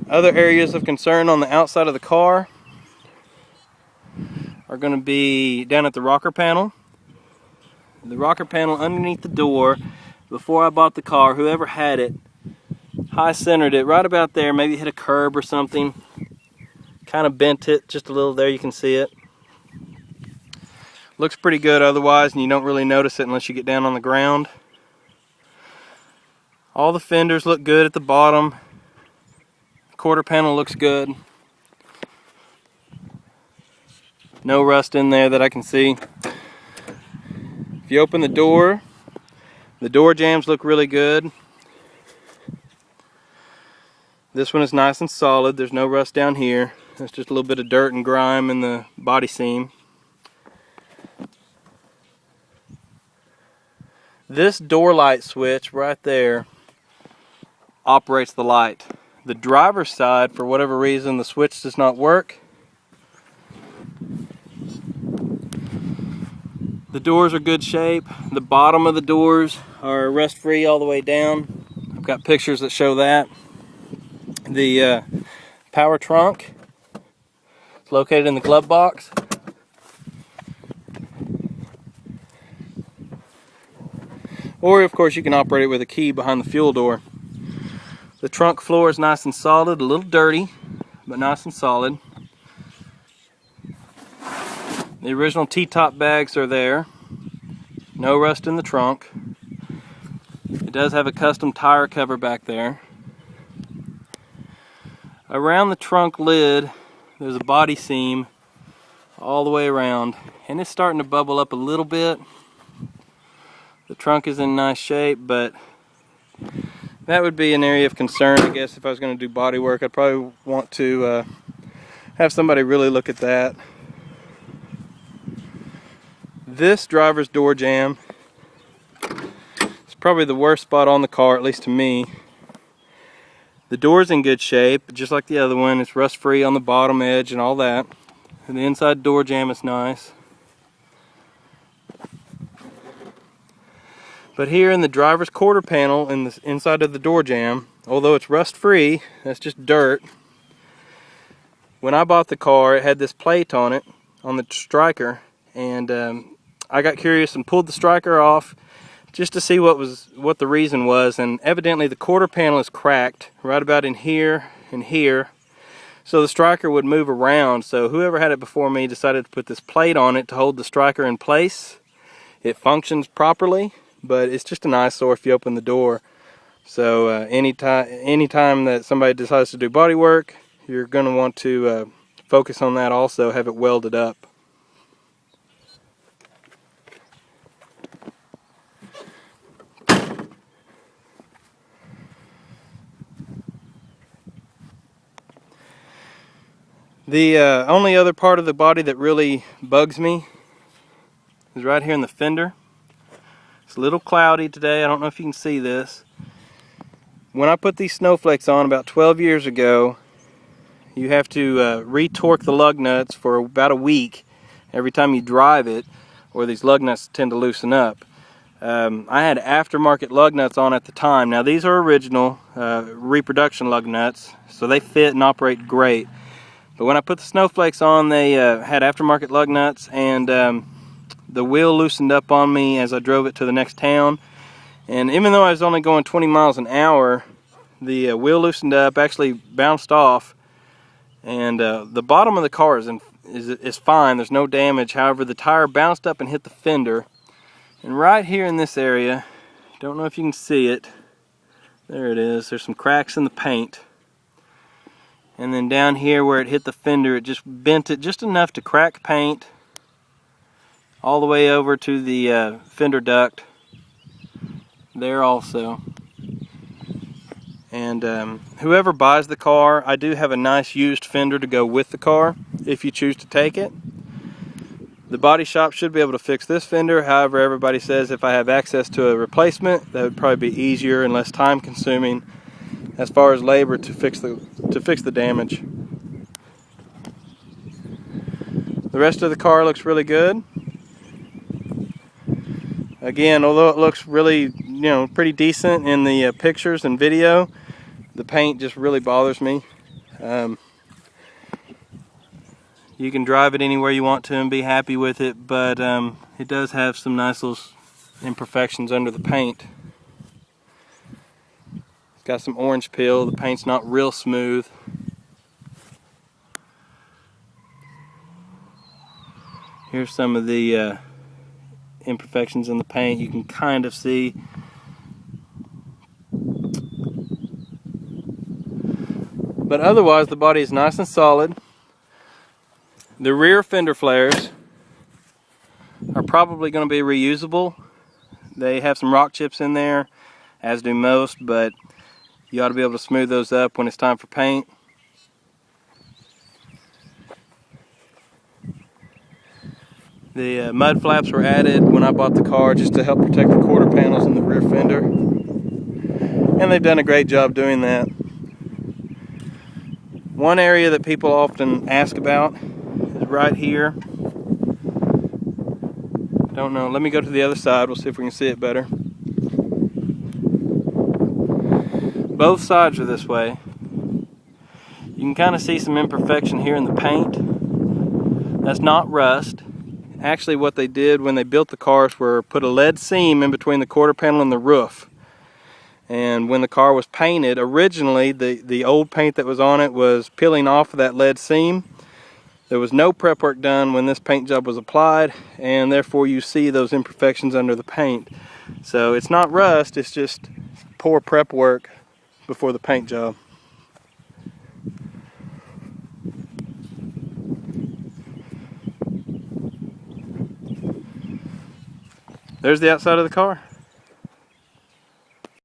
Other areas of concern on the outside of the car are going to be down at the rocker panel. The rocker panel underneath the door, before I bought the car, whoever had it high centered it right about there, maybe hit a curb or something, kind of bent it just a little there, you can see it. Looks pretty good otherwise, and you don't really notice it unless you get down on the ground. All the fenders look good at the bottom. Quarter panel looks good. No rust in there that I can see. If you open the door jambs look really good. This one is nice and solid. There's no rust down here. There's just a little bit of dirt and grime in the body seam. This door light switch right there operates the light. The driver's side, for whatever reason, the switch does not work. The doors are good shape. The bottom of the doors are rust-free all the way down. I've got pictures that show that. The power trunk is located in the glove box. Or, of course, you can operate it with a key behind the fuel door. The trunk floor is nice and solid, a little dirty, but nice and solid. The original T-top bags are there. No rust in the trunk. It does have a custom tire cover back there. Around the trunk lid, there's a body seam all the way around, and it's starting to bubble up a little bit. The trunk is in nice shape, but that would be an area of concern, I guess. If I was going to do body work, I'd probably want to have somebody really look at that. This driver's door jamb is probably the worst spot on the car, at least to me. The door's in good shape, just like the other one. It's rust-free on the bottom edge and all that. And the inside door jamb is nice. But here in the driver's quarter panel, in the inside of the door jamb, although it's rust-free, that's just dirt. When I bought the car, it had this plate on it, on the striker, and I got curious and pulled the striker off just to see what the reason was. And evidently the quarter panel is cracked right about in here and here, so the striker would move around. So whoever had it before me decided to put this plate on it to hold the striker in place. It functions properly, but it's just an eyesore if you open the door. So anytime that somebody decides to do body work, you're going to want to focus on that also, have it welded up. The only other part of the body that really bugs me is right here in the fender. It's a little cloudy today. I don't know if you can see this. When I put these snowflakes on about 12 years ago, you have to re-torque the lug nuts for about a week every time you drive it, or these lug nuts tend to loosen up. I had aftermarket lug nuts on at the time. Now these are original reproduction lug nuts, so they fit and operate great. But when I put the snowflakes on, they had aftermarket lug nuts, and the wheel loosened up on me as I drove it to the next town. And even though I was only going 20 miles an hour, the wheel loosened up, actually bounced off, and the bottom of the car is fine. There's no damage. However, the tire bounced up and hit the fender. And right here in this area, don't know if you can see it, there it is, there's some cracks in the paint. And then down here where it hit the fender, it just bent it just enough to crack paint all the way over to the fender duct there also. And whoever buys the car, I do have a nice used fender to go with the car if you choose to take it. The body shop should be able to fix this fender. However, everybody says if I have access to a replacement, that would probably be easier and less time consuming as far as labor to fix the damage. The rest of the car looks really good. Again, although it looks really, pretty decent in the pictures and video, the paint just really bothers me. You can drive it anywhere you want to and be happy with it, but it does have some nice little imperfections under the paint. It's got some orange peel. The paint's not real smooth. Here's some of the imperfections in the paint. You can kind of see. But otherwise, the body is nice and solid. The rear fender flares are probably going to be reusable. They have some rock chips in there, as do most, but you ought to be able to smooth those up when it's time for paint. The mud flaps were added when I bought the car just to help protect the quarter panels in the rear fender. And they've done a great job doing that. One area that people often ask about is right here. Don't know, let me go to the other side, we'll see if we can see it better. Both sides are this way. You can kind of see some imperfection here in the paint. That's not rust. Actually, what they did when they built the cars were put a lead seam in between the quarter panel and the roof. And when the car was painted, originally the old paint that was on it was peeling off of that lead seam. There was no prep work done when this paint job was applied, and therefore you see those imperfections under the paint. So it's not rust, it's just poor prep work before the paint job. There's the outside of the car.